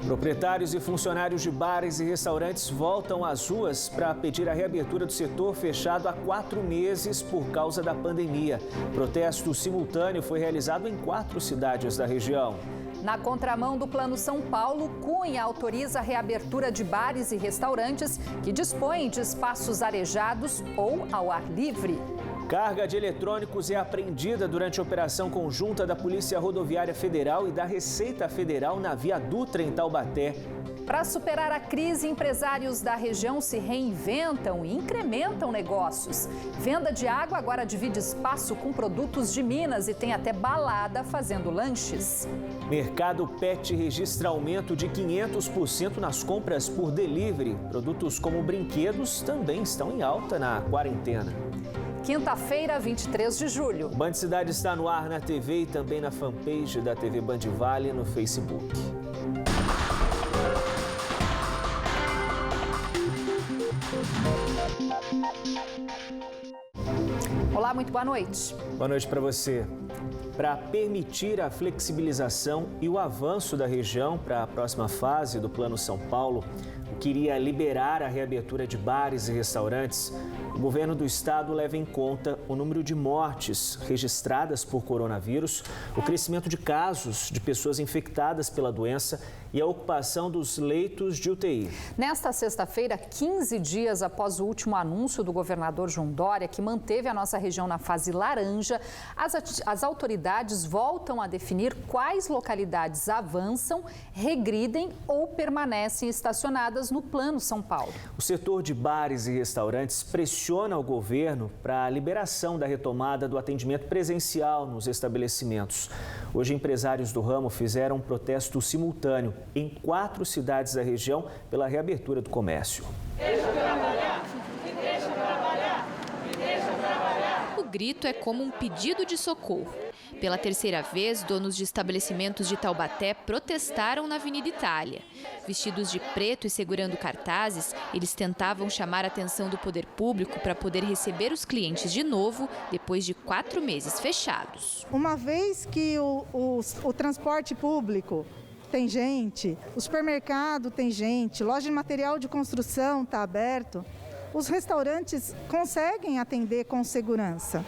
Proprietários e funcionários de bares e restaurantes voltam às ruas para pedir a reabertura do setor fechado há 4 meses por causa da pandemia. Protesto simultâneo foi realizado em 4 cidades da região. Na contramão do Plano São Paulo, Cunha autoriza a reabertura de bares e restaurantes que dispõem de espaços arejados ou ao ar livre. Carga de eletrônicos é apreendida durante a operação conjunta da Polícia Rodoviária Federal e da Receita Federal na Via Dutra, em Taubaté. Para superar a crise, empresários da região se reinventam e incrementam negócios. Venda de água agora divide espaço com produtos de Minas e tem até balada fazendo lanches. Mercado Pet registra aumento de 500% nas compras por delivery. Produtos como brinquedos também estão em alta na quarentena. Quinta-feira, 23 de julho. O Band Cidade está no ar na TV e também na fanpage da TV Band Vale no Facebook. Olá, muito boa noite. Boa noite para você. Para permitir a flexibilização e o avanço da região para a próxima fase do Plano São Paulo, que iria liberar a reabertura de bares e restaurantes, o governo do estado leva em conta o número de mortes registradas por coronavírus, o crescimento de casos de pessoas infectadas pela doença e a ocupação dos leitos de UTI. Nesta sexta-feira, 15 dias após o último anúncio do governador João Dória, que manteve a nossa região na fase laranja, as autoridades voltam a definir quais localidades avançam, regridem ou permanecem estacionadas no Plano São Paulo. O setor de bares e restaurantes pressiona o governo para a liberação da retomada do atendimento presencial nos estabelecimentos. Hoje, empresários do ramo fizeram um protesto simultâneo em 4 cidades da região pela reabertura do comércio. Deixa trabalhar, me deixa trabalhar, me deixa trabalhar. O grito é como um pedido de socorro. Pela terceira vez, donos de estabelecimentos de Taubaté protestaram na Avenida Itália. Vestidos de preto e segurando cartazes, eles tentavam chamar a atenção do poder público para poder receber os clientes de novo depois de 4 meses fechados. Uma vez que o transporte público tem gente, o supermercado tem gente, loja de material de construção está aberto, os restaurantes conseguem atender com segurança.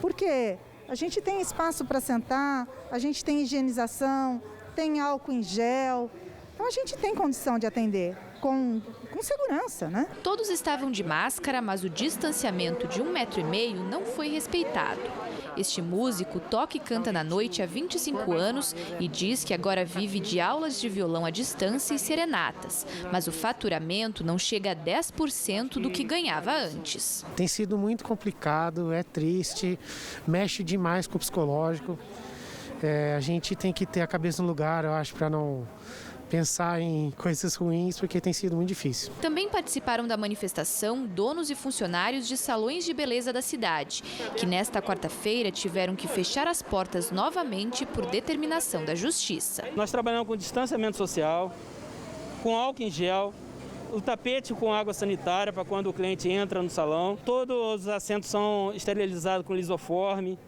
Por quê? A gente tem espaço para sentar, a gente tem higienização, tem álcool em gel. Então a gente tem condição de atender com segurança, né? Todos estavam de máscara, mas o distanciamento de 1,5 metro não foi respeitado. Este músico toca e canta na noite há 25 anos e diz que agora vive de aulas de violão à distância e serenatas, mas o faturamento não chega a 10% do que ganhava antes. Tem sido muito complicado, é triste, mexe demais com o psicológico. A gente tem que ter a cabeça no lugar, eu acho, para não pensar em coisas ruins, porque tem sido muito difícil. Também participaram da manifestação donos e funcionários de salões de beleza da cidade, que nesta quarta-feira tiveram que fechar as portas novamente por determinação da Justiça. Nós trabalhamos com distanciamento social, com álcool em gel, o tapete com água sanitária para quando o cliente entra no salão. Todos os assentos são esterilizados com lisoforme,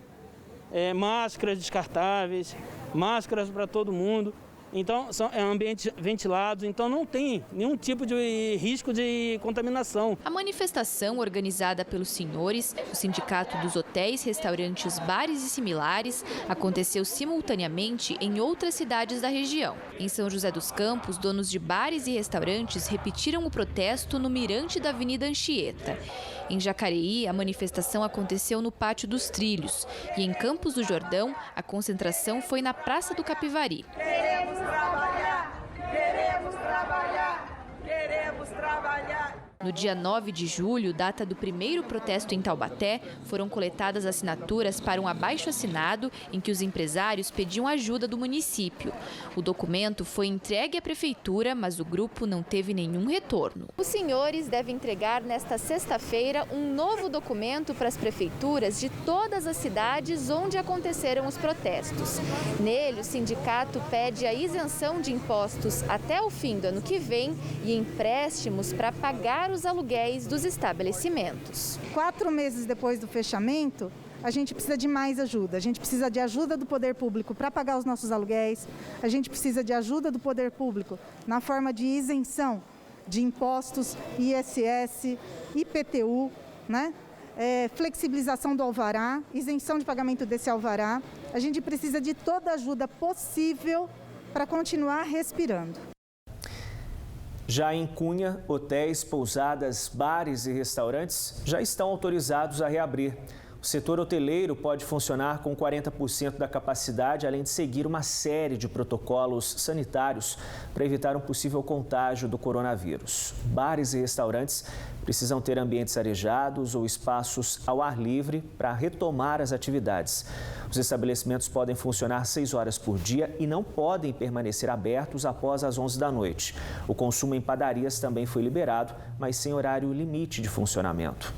máscaras descartáveis, máscaras para todo mundo. Então, são ambientes ventilados, então não tem nenhum tipo de risco de contaminação. A manifestação, organizada pelos senhores, o Sindicato dos Hotéis, Restaurantes, Bares e Similares, aconteceu simultaneamente em outras cidades da região. Em São José dos Campos, donos de bares e restaurantes repetiram o protesto no mirante da Avenida Anchieta. Em Jacareí, a manifestação aconteceu no Pátio dos Trilhos e em Campos do Jordão, a concentração foi na Praça do Capivari. Queremos trabalhar, queremos trabalhar, queremos trabalhar. No dia 9 de julho, data do primeiro protesto em Taubaté, foram coletadas assinaturas para um abaixo-assinado em que os empresários pediam ajuda do município. O documento foi entregue à prefeitura, mas o grupo não teve nenhum retorno. Os senhores devem entregar nesta sexta-feira um novo documento para as prefeituras de todas as cidades onde aconteceram os protestos. Nele, o sindicato pede a isenção de impostos até o fim do ano que vem e empréstimos para pagar os aluguéis dos estabelecimentos. 4 meses depois do fechamento, a gente precisa de mais ajuda. A gente precisa de ajuda do poder público para pagar os nossos aluguéis, a gente precisa de ajuda do poder público na forma de isenção de impostos, ISS, IPTU, né? Flexibilização do alvará, isenção de pagamento desse alvará. A gente precisa de toda a ajuda possível para continuar respirando. Já em Cunha, hotéis, pousadas, bares e restaurantes já estão autorizados a reabrir. O setor hoteleiro pode funcionar com 40% da capacidade, além de seguir uma série de protocolos sanitários para evitar um possível contágio do coronavírus. Bares e restaurantes precisam ter ambientes arejados ou espaços ao ar livre para retomar as atividades. Os estabelecimentos podem funcionar 6 horas por dia e não podem permanecer abertos após as 11 da noite. O consumo em padarias também foi liberado, mas sem horário limite de funcionamento.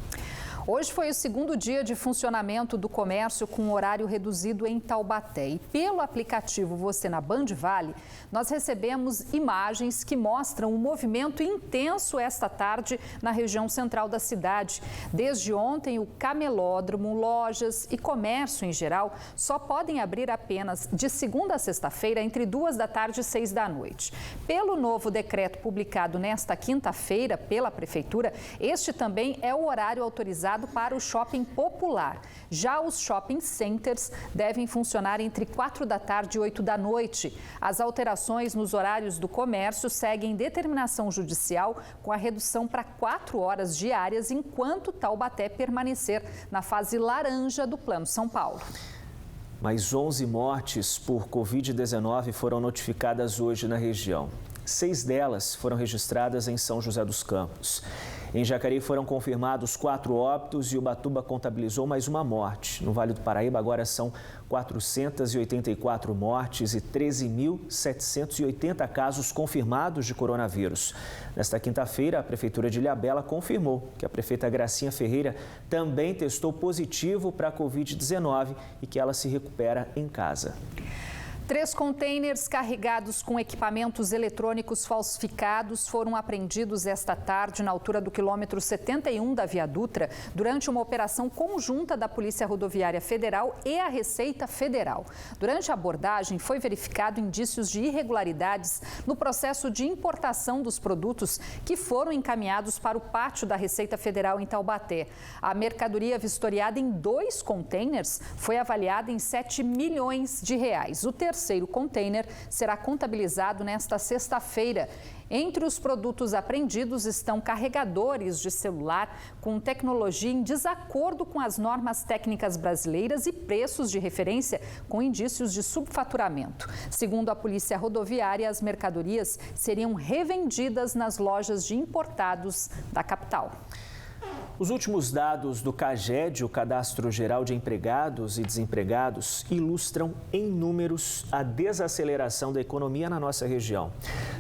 Hoje foi o segundo dia de funcionamento do comércio com horário reduzido em Taubaté. E pelo aplicativo Você na Band Vale, nós recebemos imagens que mostram um movimento intenso esta tarde na região central da cidade. Desde ontem, o camelódromo, lojas e comércio em geral só podem abrir apenas de segunda a sexta-feira entre 2 da tarde e 6 da noite. Pelo novo decreto publicado nesta quinta-feira pela Prefeitura, este também é o horário autorizado para o shopping popular. Já os shopping centers devem funcionar entre 4 da tarde e 8 da noite. As alterações nos horários do comércio seguem determinação judicial com a redução para 4 horas diárias, enquanto Taubaté permanecer na fase laranja do Plano São Paulo. Mais 11 mortes por Covid-19 foram notificadas hoje na região. 6 delas foram registradas em São José dos Campos. Em Jacareí foram confirmados 4 óbitos e Ubatuba contabilizou mais uma morte. No Vale do Paraíba agora são 484 mortes e 13.780 casos confirmados de coronavírus. Nesta quinta-feira, a Prefeitura de Ilhabela confirmou que a prefeita Gracinha Ferreira também testou positivo para a Covid-19 e que ela se recupera em casa. 3 containers carregados com equipamentos eletrônicos falsificados foram apreendidos esta tarde na altura do quilômetro 71 da Via Dutra, durante uma operação conjunta da Polícia Rodoviária Federal e a Receita Federal. Durante a abordagem, foi verificado indícios de irregularidades no processo de importação dos produtos que foram encaminhados para o pátio da Receita Federal em Taubaté. A mercadoria vistoriada em 2 containers foi avaliada em R$7 milhões. O terceiro container será contabilizado nesta sexta-feira. Entre os produtos apreendidos estão carregadores de celular com tecnologia em desacordo com as normas técnicas brasileiras e preços de referência com indícios de subfaturamento. Segundo a Polícia Rodoviária, as mercadorias seriam revendidas nas lojas de importados da capital. Os últimos dados do CAGED, o Cadastro Geral de Empregados e Desempregados, ilustram em números a desaceleração da economia na nossa região.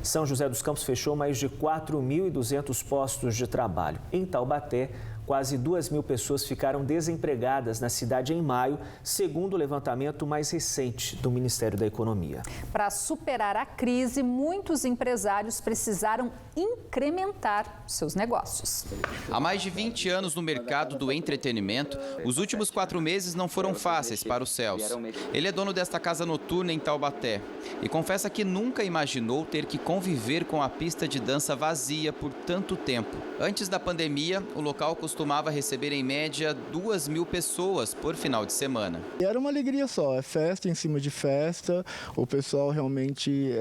São José dos Campos fechou mais de 4.200 postos de trabalho. Em Taubaté, quase 2.000 pessoas ficaram desempregadas na cidade em maio, segundo o levantamento mais recente do Ministério da Economia. Para superar a crise, muitos empresários precisaram incrementar seus negócios. Há mais de 20 anos no mercado do entretenimento, os últimos 4 meses não foram fáceis para o Celso. Ele é dono desta casa noturna em Taubaté e confessa que nunca imaginou ter que conviver com a pista de dança vazia por tanto tempo. Antes da pandemia, o local costumava receber em média 2.000 pessoas por final de semana. Era uma alegria só, é festa em cima de festa, o pessoal realmente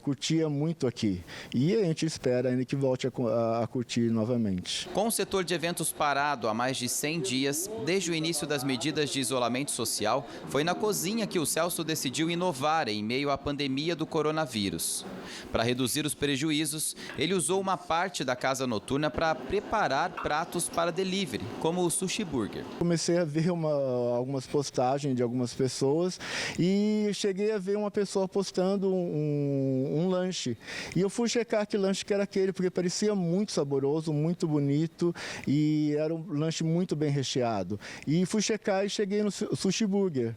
curtia muito aqui e a gente espera ainda que volte a curtir novamente. Com o setor de eventos parado há mais de 100 dias, desde o início das medidas de isolamento social, foi na cozinha que o Celso decidiu inovar em meio à pandemia do coronavírus. Para reduzir os prejuízos, ele usou uma parte da casa noturna para preparar pratos para delivery, como o Sushi Burger. Comecei a ver algumas postagens de algumas pessoas e cheguei a ver uma pessoa postando um lanche. E eu fui checar que lanche que era aquele, porque parecia muito saboroso, muito bonito e era um lanche muito bem recheado. E fui checar e cheguei no Sushi Burger.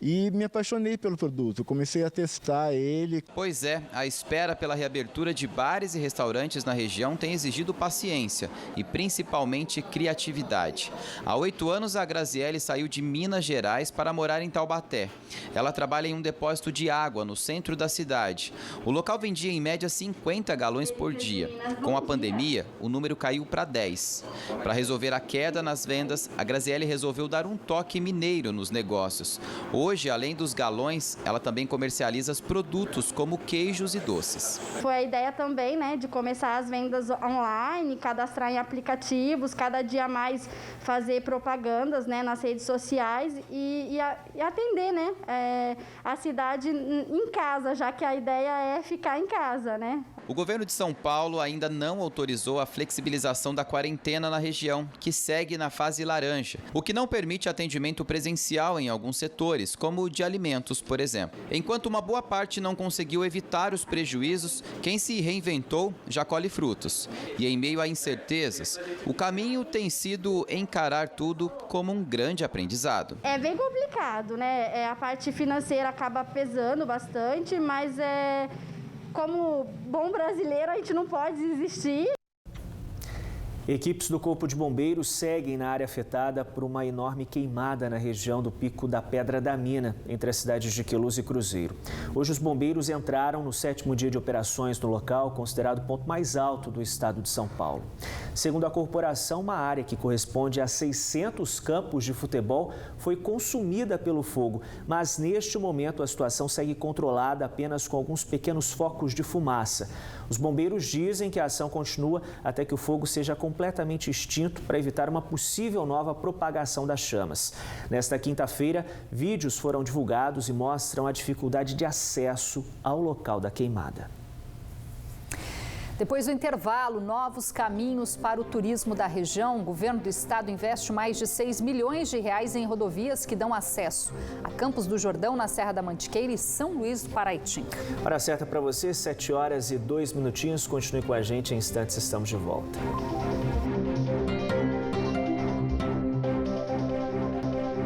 e me apaixonei pelo produto. Comecei a testar ele. Pois é, a espera pela reabertura de bares e restaurantes na região tem exigido paciência e principalmente criatividade. Há 8 anos, a Graziele saiu de Minas Gerais para morar em Taubaté. Ela trabalha em um depósito de água no centro da cidade. O local vendia em média 50 galões por dia. Com a pandemia, o número caiu para 10. Para resolver a queda nas vendas, a Graziele resolveu dar um toque mineiro nos negócios. Hoje, além dos galões, ela também comercializa produtos como queijos e doces. Foi a ideia também, né, de começar as vendas online, cadastrar em aplicativos, cada dia mais fazer propagandas, né, nas redes sociais e atender, né, a cidade em casa, já que a ideia é ficar em casa, né. O governo de São Paulo ainda não autorizou a flexibilização da quarentena na região, que segue na fase laranja, o que não permite atendimento presencial em alguns setores, como o de alimentos, por exemplo. Enquanto uma boa parte não conseguiu evitar os prejuízos, quem se reinventou já colhe frutos. E em meio a incertezas, o caminho tem sido encarar tudo como um grande aprendizado. É bem complicado, né? A parte financeira acaba pesando bastante, mas como bom brasileiro, a gente não pode desistir. Equipes do Corpo de Bombeiros seguem na área afetada por uma enorme queimada na região do Pico da Pedra da Mina, entre as cidades de Queluz e Cruzeiro. Hoje os bombeiros entraram no 7º dia de operações no local, considerado o ponto mais alto do estado de São Paulo. Segundo a corporação, uma área que corresponde a 600 campos de futebol foi consumida pelo fogo, mas neste momento a situação segue controlada apenas com alguns pequenos focos de fumaça. Os bombeiros dizem que a ação continua até que o fogo seja completamente extinto para evitar uma possível nova propagação das chamas. Nesta quinta-feira, vídeos foram divulgados e mostram a dificuldade de acesso ao local da queimada. Depois do intervalo, novos caminhos para o turismo da região. O governo do estado investe mais de 6 milhões de reais em rodovias que dão acesso a Campos do Jordão, na Serra da Mantiqueira e São Luís do Paraitinga. Hora certa para você, 7 horas e 2 minutinhos. Continue com a gente, em instantes estamos de volta.